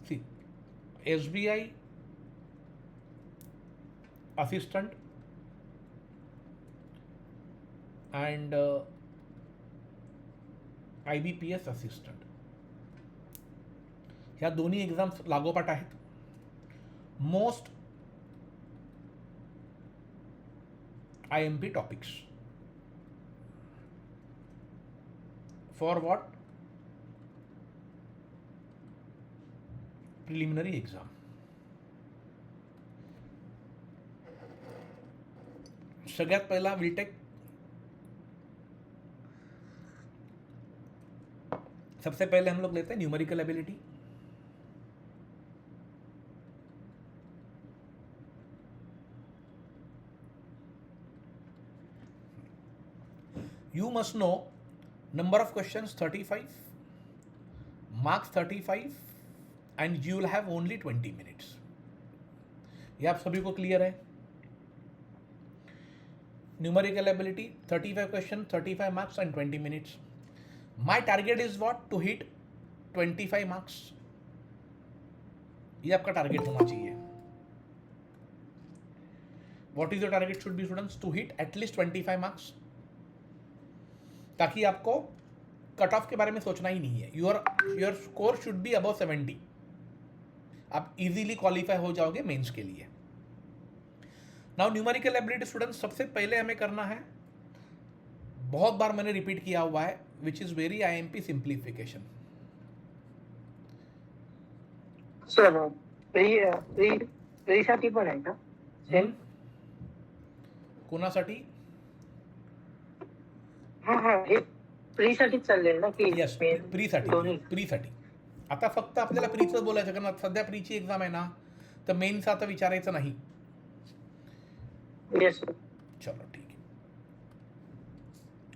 See, SBI assistant and IBPS assistant ह्या दोन्ही exams लागोपाठ आहेत. Most IMP topics for what? Preliminary exam. सगळ्यात पहिला विल टेक सबसे पहले हम लोग लेते हैं numerical ability. You must know number of questions 35, marks 35 and you will have only 20 minutes. ये आप सभी को क्लियर है? Numerical ability 35 questions, 35 marks and 20 minutes. My target is what? To hit 25 marks. ये आपका टारगेट होना चाहिए. What is your target should be students? To hit at least 25 marks. ताकि आपको कट ऑफ के बारे में सोचना ही नहीं है. Your score should be above 70. आप इजीली क्वालिफाई हो जाओगे मेंस के लिए. नाउ न्यूमेरिकल एबिलिटी स्टूडेंट्स, सबसे पहले हमें करना है, बहुत बार मैंने रिपीट किया हुआ है, which is very IMP simplification. Sir प्रीसाठी पण आहे का? कोणासाठी? हे प्रीसाठी चाललेलं ना की? यस, प्रीसाठी. आता फक्त आपल्याला प्रीच बोलायचं, कारण सध्या प्रीची एक्झाम आहे ना, तर मेनचं आता विचारायचं नाही. येस. चलो ठीक आहे.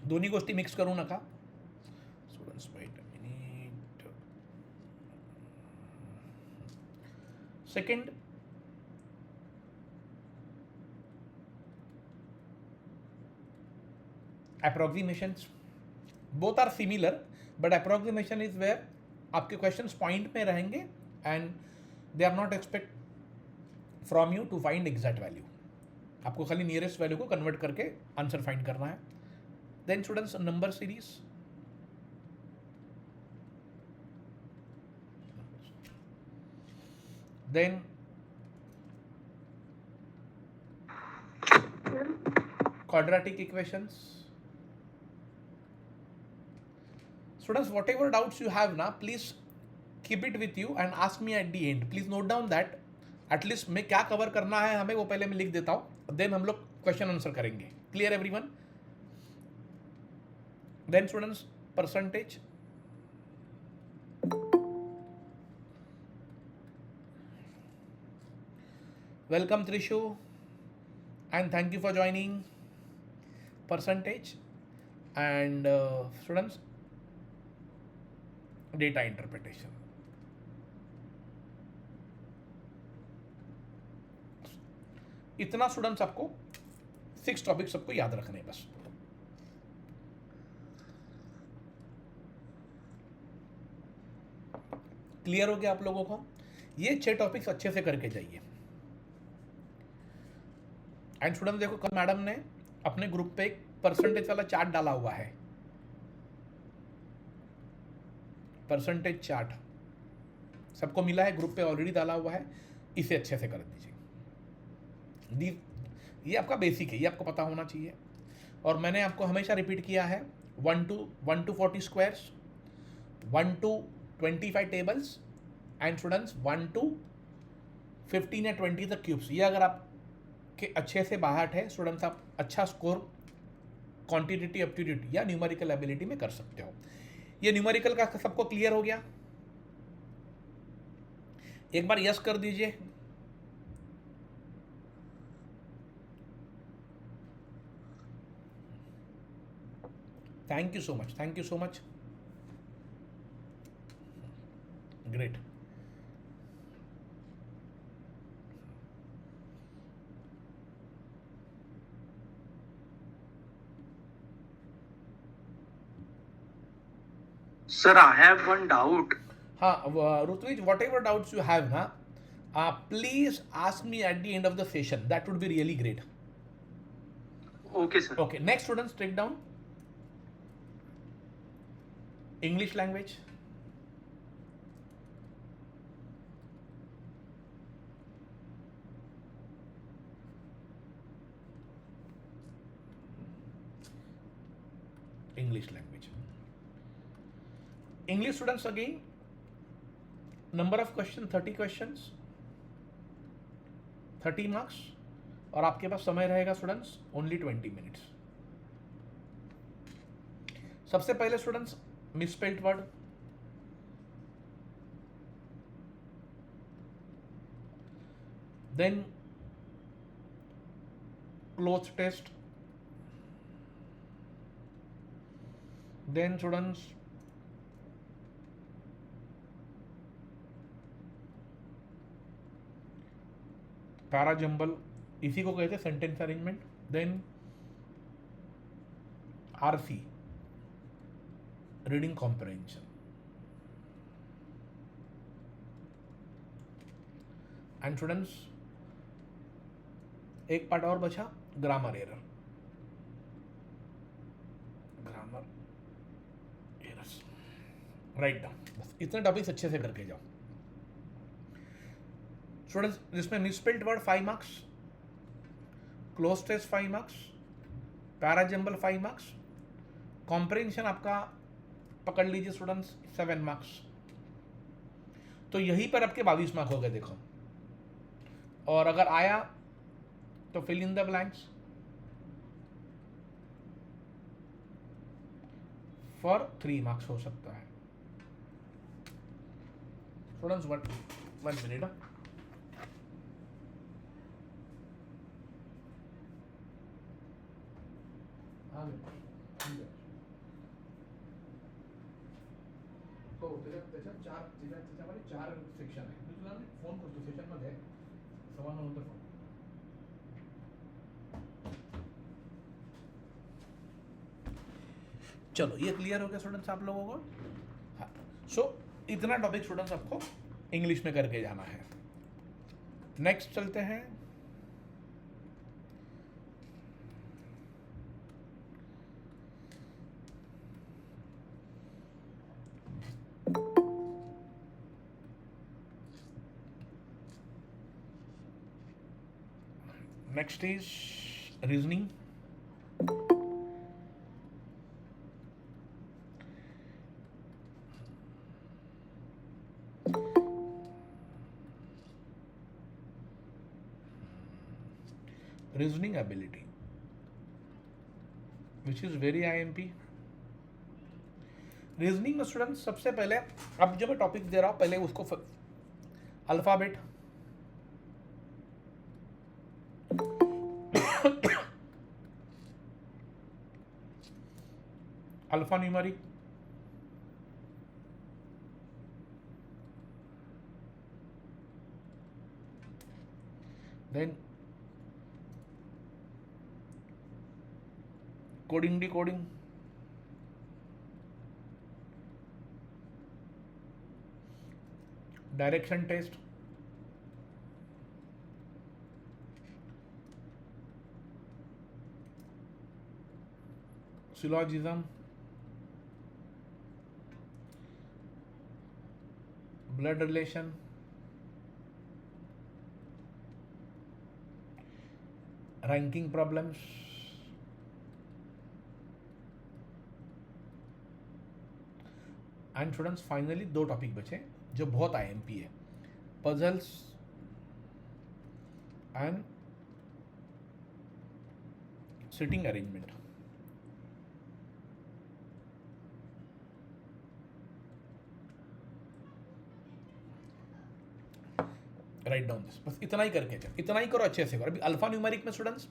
दोन्ही गोष्टी मिक्स करू नका. Students wait a minute. Second, approximations. Both are similar, but approximation is where आपके questions point में रहेंगे and they are not expect from you to find exact value. आपको खाली नियरेस्ट वैल्यू को कन्वर्ट करके आंसर फाइंड करना है. Then students, number series. Then quadratic equations. Students, whatever doubts you have now, please keep it with you and ask me at the end. Please note down that at least मैं क्या cover करना है हमें वो पहले मैं लिख देता हूँ, देन हम लोग क्वेश्चन आंसर करेंगे. Clear everyone? Then students, percentage. Welcome Trishu and thank you for joining. Percentage and students, data interpretation. इतना स्टूडेंट्स आपको 6 टॉपिक्स सबको याद रखने बस. क्लियर हो गया आप लोगों को? ये 6 टॉपिक्स अच्छे से करके जाइए. एंड स्टूडेंट देखो, कल मैडम ने अपने ग्रुप पे एक परसेंटेज वाला चार्ट डाला हुआ है. परसेंटेज चार्ट सबको मिला है, ग्रुप पे ऑलरेडी डाला हुआ है. इसे अच्छे से कर दीजिए. ये आपका बेसिक है, ये आपको पता होना चाहिए. और मैंने आपको हमेशा रिपीट किया है, 1 to 40 squares, 1 to 25 tables and students 1 to 15 या 20 द क्यूब्स. ये अगर आप के अच्छे से बाहर है स्टूडेंट्स, आप अच्छा स्कोर क्वांटिटेटिव एप्टीट्यूड या न्यूमेरिकल एबिलिटी में कर सकते हो. ये न्यूमेरिकल का सबको क्लियर हो गया? एक बार यस कर दीजिए. Thank you so much, thank you so much. Great. Sir, I have one doubt. हाँ Ritvij, whatever doubts you have ना, please ask me at the end of the session, that would be really great. Okay, sir. Okay, next students, take down English language. English language. English students again, number of question 30 questions, 30 marks, और आपके पास समय रहेगा students only 20 minutes. सबसे पहले students misspelled word, then cloth test, then students parajumble, इसी को कहते हैं sentence arrangement, then RC reading comprehension, and students एक पार्ट और बचा, grammar error. Grammar errors write down. बस इतने टॉपिक्स अच्छे से करके जाओ स्टूडेंट्स. जिसमें misspelled word 5 marks, cloze test 5 marks, parajumble 5 marks, comprehension आपका पकड़ लीजिए स्टूडेंट्स 7 मार्क्स. तो यहीं पर आपके 22 मार्क हो गए देखो. और अगर आया तो fill in the blanks for 3 marks हो सकता है स्टूडेंट्स. 1 मिनट. तो त्याच्यामध्ये 4 सेक्शन आहे. मी तुला फोन करतो सेशन मध्ये 9:15 नंतर फोन. चलो ये क्लियर हो गया स्टूडेंट्स आप लोगों को. हाँ, सो इतना टॉपिक स्टूडेंट्स आपको इंग्लिश में करके जाना है. नेक्स्ट चलते हैं next is reasoning. Reasoning ability, which is very IMP. Reasoning में स्टूडेंट सबसे पहले, अब जो मैं टॉपिक दे रहा हूं पहले उसको alphabet, alpha numeric, then coding decoding, direction test, syllogism, blood relation, ranking problems, and students finally 2 topic बचे जो बहुत आईएमपी है, puzzles and sitting arrangement. Write down this. बस इतना ही करके चल, इतना ही करो, अच्छे से करो. अभी अल्फा न्यूमेरिक में स्टूडेंट्स,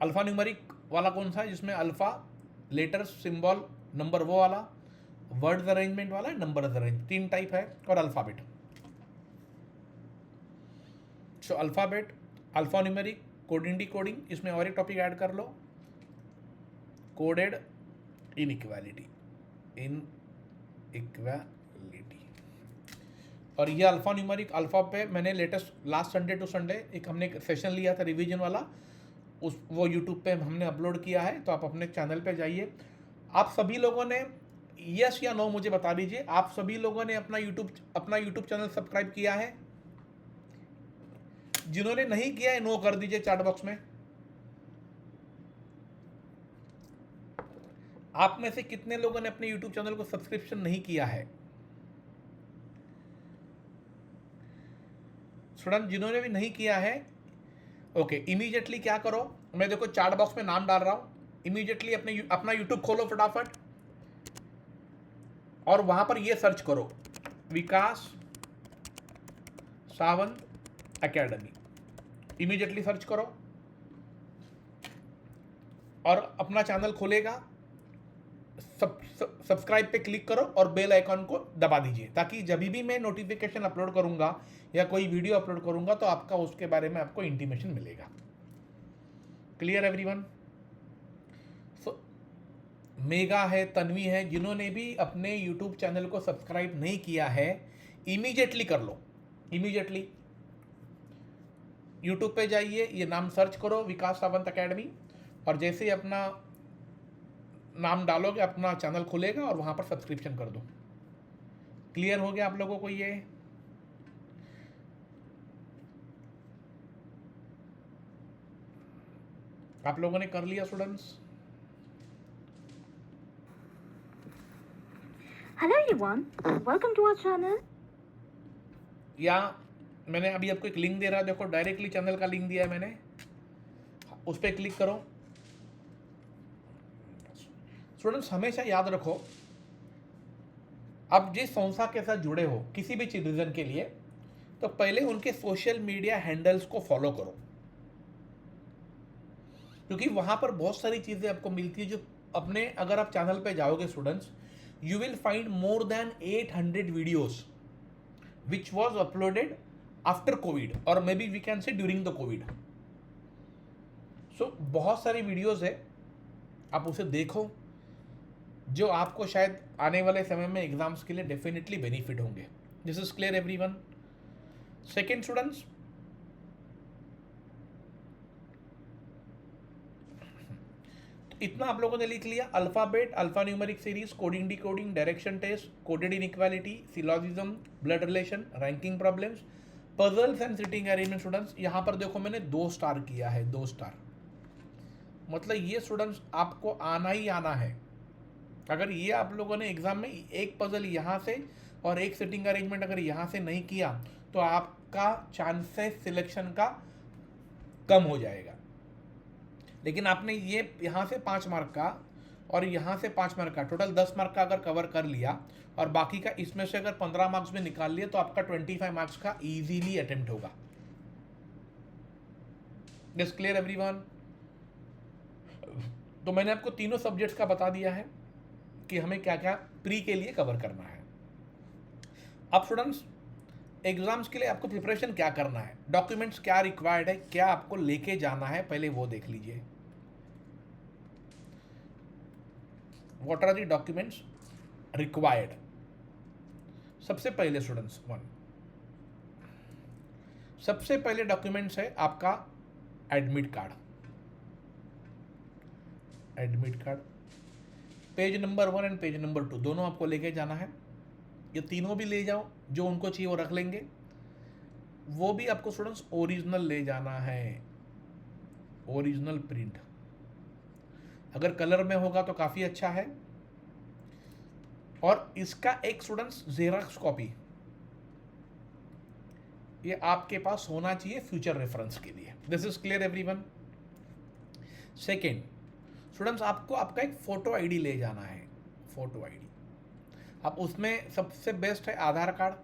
अल्फा न्यूमेरिक वाला कौन सा है जिसमें अल्फा लेटर्स, सिंबल, नंबर वो वाला, वर्ड्स अरेंजमेंट वाला, नंबर्स अरेंजमेंट, 3 टाइप है, और alphabet. So alphabet, alpha numeric, coding decoding, इसमें और एक टॉपिक ऐड कर लो, कोडेड इनइक्वालिटी. और ये अल्फ़ा न्यूमेरिक अल्फ़ा पे मैंने latest last Sunday to Sunday एक हमने एक सेशन लिया था रिवीजन वाला, उस वो यूट्यूब पे हमने अपलोड किया है, तो आप अपने चैनल पे जाइए। आप सभी लोगों ने यस या नो मुझे बता दीजिए, आप सभी लोगों ने अपना यूट्यूब चैनल सब्सक्राइब किया है? जिन्होंने नहीं किया है नो कर दीजिए चैट बॉक्स में। आप में से कितने लोगों ने अपने यूट्यूब चैनल को सब्सक्रिप्शन नहीं किया है? स्टूडेंट जिन्होंने भी नहीं किया है, ओके, इमीडिएटली क्या करो, मैं देखो चैट बॉक्स में नाम डाल रहा हूं, इमीडिएटली अपना यूट्यूब खोलो फटाफट और वहां पर ये सर्च करो विकास सावंत एकेडमी। इमीडिएटली सर्च करो और अपना चैनल खोलेगा, सब्सक्राइब पे क्लिक करो और बेल आइकन को दबा दीजिए, ताकि जब भी मैं नोटिफिकेशन अपलोड करूंगा या कोई वीडियो अपलोड करूंगा तो आपका उसके बारे में आपको इंटीमेशन मिलेगा। Clear everyone? सो मेगा है, तन्वी है, जिन्होंने भी अपने यूट्यूब चैनल को सब्सक्राइब नहीं किया है इमीडिएटली कर लो। इमीडिएटली यूट्यूब पे जाइए, ये नाम सर्च करो विकास सावंत एकेडमी, और जैसे ही अपना नाम डालोगे अपना चैनल खुलेगा और वहां पर सब्सक्रिप्शन कर दो। क्लियर हो गया आप लोगों को? ये आप लोगों ने कर लिया students? Hello everyone, welcome to our channel. या मैंने अभी आपको एक लिंक दे रहा है, देखो डायरेक्टली चैनल का लिंक दिया है मैंने, उस पर क्लिक करो। स्टूडेंट्स हमेशा याद रखो, आप जिस संस्था के साथ जुड़े हो किसी भी चीज रीजन के लिए, तो पहले उनके सोशल मीडिया हैंडल्स को फॉलो करो, क्योंकि वहां पर बहुत सारी चीजें आपको मिलती है जो अपने, अगर आप चैनल पे जाओगे students, you will find more than 800 videos which was uploaded after COVID और may be we can say during the COVID. So बहुत सारी वीडियोस है, आप उसे देखो, जो आपको शायद आने वाले समय में एग्जाम्स के लिए डेफिनेटली बेनिफिट होंगे। This is clear everyone? Second students, इतना आप लोगों ने लिख लिया, alphabet, alpha numeric series, coding decoding, direction test, coded inequality, syllogism, blood relation, ranking problems, puzzles and sitting arrangement. Students यहाँ पर देखो मैंने 2 स्टार किया है, 2 स्टार, मतलब ये स्टूडेंट्स आपको आना ही आना है। अगर ये आप लोगों ने एग्जाम में एक पजल यहाँ से और एक सिटिंग अरेंजमेंट अगर यहाँ से नहीं किया तो आपका चांसेस सिलेक्शन का कम हो जाएगा। लेकिन आपने ये यहाँ से 5 मार्क का और यहाँ से 5 मार्क का, टोटल 10 मार्क का अगर कवर कर लिया और बाकी का इसमें से अगर 15 मार्क्स में निकाल लिया तो आपका 25 मार्क्स का इजीली अटेम्प्ट होगा। This clear everyone? तो मैंने आपको तीनों सब्जेक्ट्स का बता दिया है कि हमें क्या क्या प्री के लिए कवर करना है। अब स्टूडेंट्स एग्जाम्स के लिए आपको प्रिपरेशन क्या करना है, डॉक्यूमेंट्स क्या रिक्वायर्ड है, क्या आपको लेके जाना है, पहले वो देख लीजिए। What are the documents required? सबसे पहले स्टूडेंट्स सबसे पहले डॉक्यूमेंट्स है आपका admit card. Admit card page number 1 and page number 2 दोनों आपको लेके जाना है। ये तीनों भी ले जाओ, जो उनको चाहिए वो रख लेंगे। वो भी आपको स्टूडेंट्स ओरिजिनल ले जाना है, ओरिजिनल प्रिंट। अगर कलर में होगा तो काफ़ी अच्छा है। और इसका एक स्टूडेंट्स जेरॉक्स कॉपी ये आपके पास होना चाहिए फ्यूचर रेफरेंस के लिए। This is clear everyone? Second students आपको आपका एक फोटो आईडी ले जाना है, फोटो आईडी। अब उसमें सबसे बेस्ट है आधार कार्ड।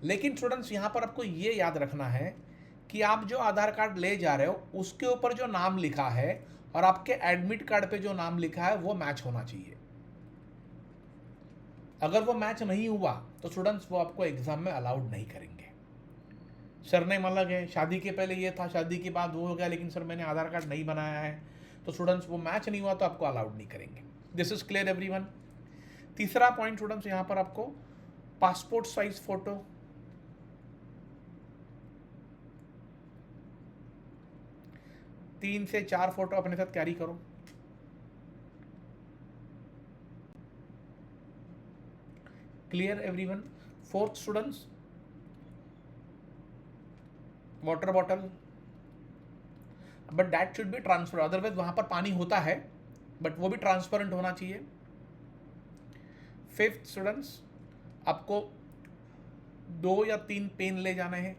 लेकिन स्टूडेंट्स यहाँ पर आपको ये याद रखना है कि आप जो आधार कार्ड ले जा रहे हो उसके ऊपर जो नाम लिखा है और आपके एडमिट कार्ड पे जो नाम लिखा है वो मैच होना चाहिए। अगर वो मैच नहीं हुआ तो स्टूडेंट्स वो आपको एग्जाम में अलाउड नहीं करेंगे। सरनेम अलग है, शादी के पहले ये था, शादी के बाद वो हो गया, लेकिन सर मैंने आधार कार्ड नहीं बनाया है, तो स्टूडेंट्स वो मैच नहीं हुआ तो आपको अलाउड नहीं करेंगे। This is clear everyone? तीसरा पॉइंट स्टूडेंट्स यहाँ पर आपको पासपोर्ट साइज फोटो, तीन से चार फोटो अपने साथ कैरी करो। Clear everyone? Fourth students, water bottle, but that should be transfer, otherwise वहां पर पानी होता है बट वो भी ट्रांसपेरेंट होना चाहिए। फिफ्थ स्टूडेंट्स, आपको 2 या 3 पेन ले जाने हैं।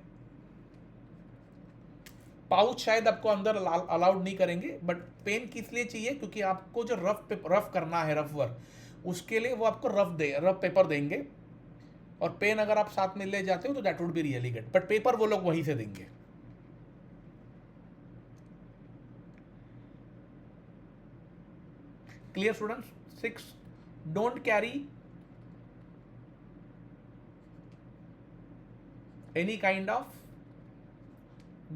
पाउच शायद आपको अंदर अलाउड नहीं करेंगे, बट पेन किस लिए चाहिए? क्योंकि आपको जो रफ करना है, रफ वर्क, उसके लिए वो आपको रफ पेपर देंगे, और पेन अगर आप साथ में ले जाते हो तो that would be really good, but paper वो लोग वहीं से देंगे। Clear students? 6, don't carry any kind of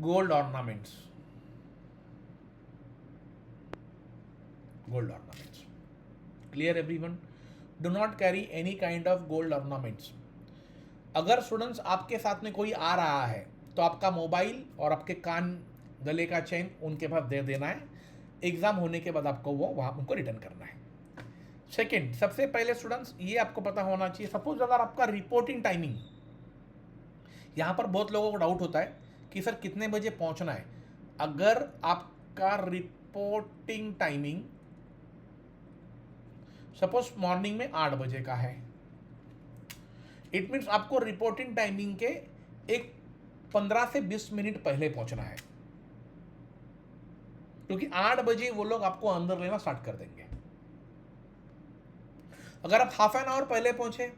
gold ornaments. Gold ornaments. Clear everyone? Do not carry any kind of gold ornaments. अगर स्टूडेंट्स आपके साथ में कोई आ रहा है तो आपका मोबाइल और आपके कान, गले का चेन उनके पास दे देना है। एग्जाम होने के बाद आपको वो वहां उनको रिटर्न करना है। सेकंड, सबसे पहले स्टूडेंट्स ये आपको पता होना चाहिए, सपोज अगर आपका रिपोर्टिंग टाइमिंग, यहाँ पर बहुत लोगों को डाउट होता है कि सर कितने बजे पहुंचना है। अगर आपका रिपोर्टिंग टाइमिंग सपोज मॉर्निंग में 8 बजे का है, इट मीन्स आपको रिपोर्टिंग टाइमिंग के एक 15 से 20 मिनट पहले पहुंचना है, क्योंकि 8 बजे वो लोग आपको अंदर लेना स्टार्ट कर देंगे। अगर आप हाफ एन आवर पहले पहुंचे,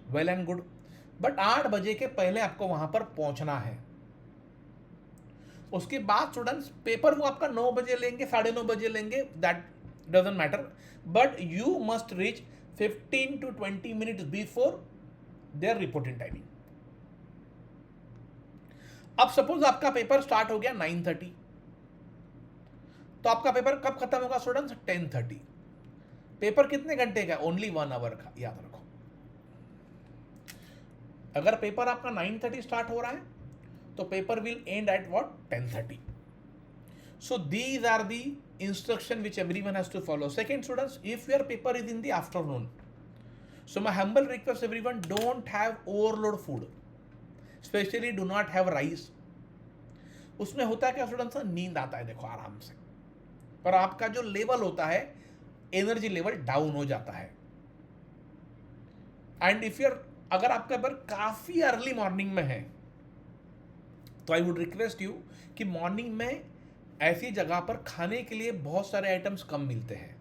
वेल एंड गुड, बट 8 बजे के पहले आपको वहां पर पहुंचना है। उसके बाद स्टूडेंट्स पेपर वो आपका 9 बजे लेंगे, 9:30 बजे लेंगे, that doesn't matter, but you must reach 15 to 20 minutes before their reporting timing. अब सपोज आपका पेपर स्टार्ट हो गया 9:30, तो आपका पेपर कब खत्म होगा स्टूडेंट्स? 10:30। पेपर कितने घंटे का? ओनली 1 आवर का, याद रखो। अगर पेपर आपका 9:30 स्टार्ट हो रहा है तो paper will end at what? 10:30। So these are the instruction which everyone has to follow. Second students, if your paper is in the afternoon, so my humble request everyone, don't have overload food, specially do not have rice. उसमें होता है क्या students? नींद आता है, देखो आराम से, पर आपका जो लेवल होता है, एनर्जी लेवल डाउन हो जाता है। एंड इफ यूर, अगर आपका पेपर काफी अर्ली मॉर्निंग में है तो आई वुड रिक्वेस्ट यू कि मॉर्निंग में ऐसी जगह पर खाने के लिए बहुत सारे आइटम्स कम मिलते हैं।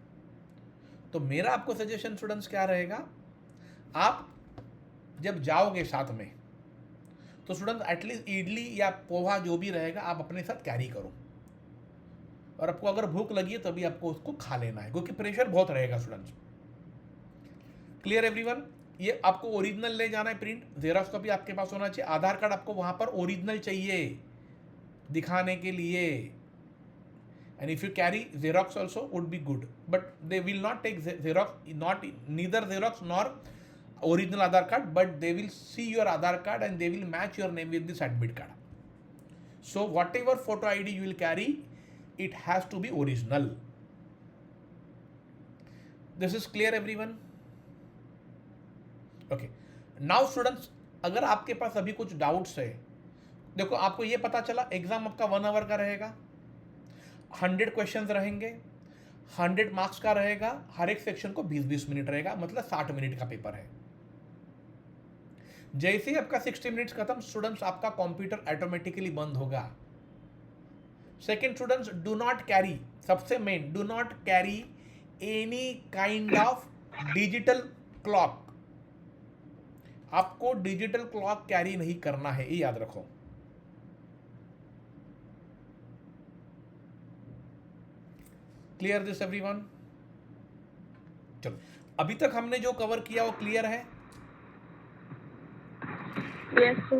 तो मेरा आपको सजेशन स्टूडेंट्स क्या रहेगा, आप जब जाओगे साथ में तो स्टूडेंट्स एटलीस्ट इडली या पोहा जो भी रहेगा आप अपने साथ कैरी करो, और आपको अगर भूख लगी है तभी आपको उसको खा लेना है, क्योंकि प्रेशर बहुत रहेगा स्टूडेंट्स। Clear everyone? ये आपको ओरिजिनल ले जाना है, प्रिंट, जेरॉक्स कॉपी आपके पास होना चाहिए। आधार कार्ड आपको वहां पर ओरिजिनल चाहिए दिखाने के लिए, and if you carry xerox also would be good, but they will not take xerox, not neither xerox nor original Aadhaar card, but they will see your Aadhaar card and they will match your name with this admit card. So whatever photo ID you will carry, it has to be original. This is clear everyone? Okay. Now students, अगर आपके पास अभी कुछ doubts है, देखो आपको ये पता चला एग्जाम आपका 1 आवर का रहेगा, 100 क्वेश्चंस रहेंगे, 100 मार्क्स का रहेगा, हर एक सेक्शन को 20-20 मिनट रहेगा, मतलब 60 मिनट का पेपर है। जैसे ही आपका 60 मिनट्स खत्म स्टूडेंट्स, आपका कंप्यूटर ऑटोमेटिकली बंद होगा। Second students, do not carry, सबसे main, do not carry any kind of digital clock. आपको डिजिटल क्लॉक कैरी नहीं करना है, ये याद रखो। Clear this everyone? चलो, अभी तक हमने जो कवर किया वो क्लियर है? Yes, sir.